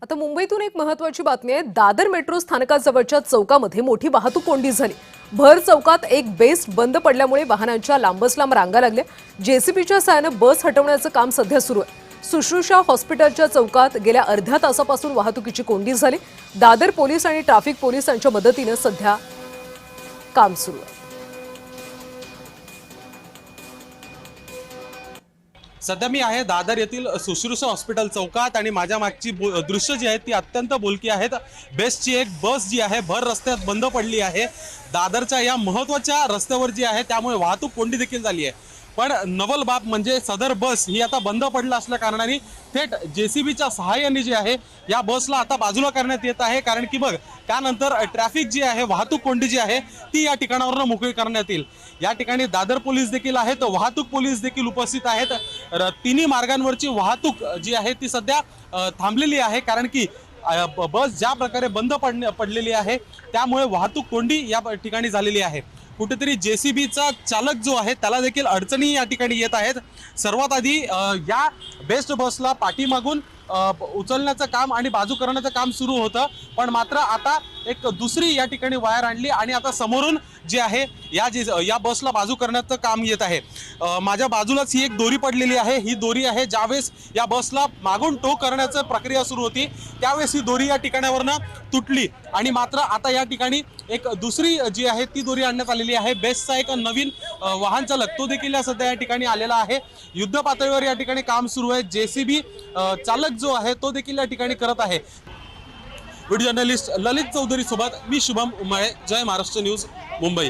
आता मुंबईतून एक महत्त्वाची बातमी आहे। दादर मेट्रो स्थानकाजवळच्या चौकामध्ये मोठी वाहतूक कोंडी झाली। भर चौकात एक बेस्ट बंद पडल्यामुळे वाहनांच्या लांबच लांब रांगा लागल्या। जेसीबीच्या सहाय्याने बस हटवण्याचं काम सध्या सुरू आहे। सुश्रुषा हॉस्पिटलच्या चौकात गेल्या अर्ध्या तासापासून वाहतुकीची कोंडी झाली। दादर पोलीस आणि ट्रॅफिक पोलिसांच्या मदतीने सध्या काम सुरू आहे। सध्या मी आहे दादर येथील सुश्रुषा हॉस्पिटल चौकात आणि माझ्या मागची दृश्य जी आहेत ती अत्यंत बोलकी आहेत। बेस्टची एक बस जी आहे भर रस्त्यात बंद पडली आहे। दादरच्या या महत्त्वाच्या रस्त्यावर जी आहे त्यामुळे वाहतूक कोंडी देखील झाली आहे। पण नवल बाब म्हणजे सदर बस ही आता बंद पडला असल्या कारणाने थेट जेसीबीच्या सहाय्याने जी आहे या बसला आता बाजूला करण्यात येत आहे। कारण की बघ त्यानंतर ट्रॅफिक जी आहे वाहतूक कोंडी जी आहे ती या ठिकाणावर मोकळी करण्यात येईल। या ठिकाणी दादर पोलीस देखील आहेत, वाहतूक पोलीस देखील उपस्थित आहेत। तिन्ही मार्गांवरची वाहतूक जी आहे ती सध्या थांबलेली आहे। कारण की बस ज्या प्रकारे बंद पडलेली आहे त्यामुळे वाहतूक कोंडी या ठिकाणी झालेली आहे। कुठेतरी जेसीबीचा चालक जो आहे त्याला देखील अडचणी या ठिकाणी येत आहेत। सर्वात आधी या बेस्ट बसला पाठीमागून उचलण्याचं काम आणि बाजू करण्याचं काम सुरू होतं, पण मात्र आता एक दुसरी या ठिकाणी वायर आणली आणि आता समोरून जे आहे या बसला बाजू करण्याचं काम येत आहे। माझ्या बाजूलाच ही एक दोरी पडलेली आहे। ही दोरी आहे ज्यावेळेस या बसला मागून टो करण्याची प्रक्रिया सुरू होती त्यावेळेस ही दोरी या ठिकाणावरनं तुटली आणि मात्र आता या ठिकाणी एक दुसरी जी आहे ती दोरी आणण्यात आलेली आहे। बेस्टचा एक नवीन वाहन चालक तो देखील सध्या या ठिकाणी आलेला आहे। युद्ध पातळीवर या ठिकाणी काम सुरू आहे। जेसीबी चालक जो आहे तो देखील या ठिकाणी करत आहे। व्हिडिओ जर्नलिस्ट ललित चौधरी सोबत मी शुभम उमाळे, जय महाराष्ट्र न्यूज, मुंबई।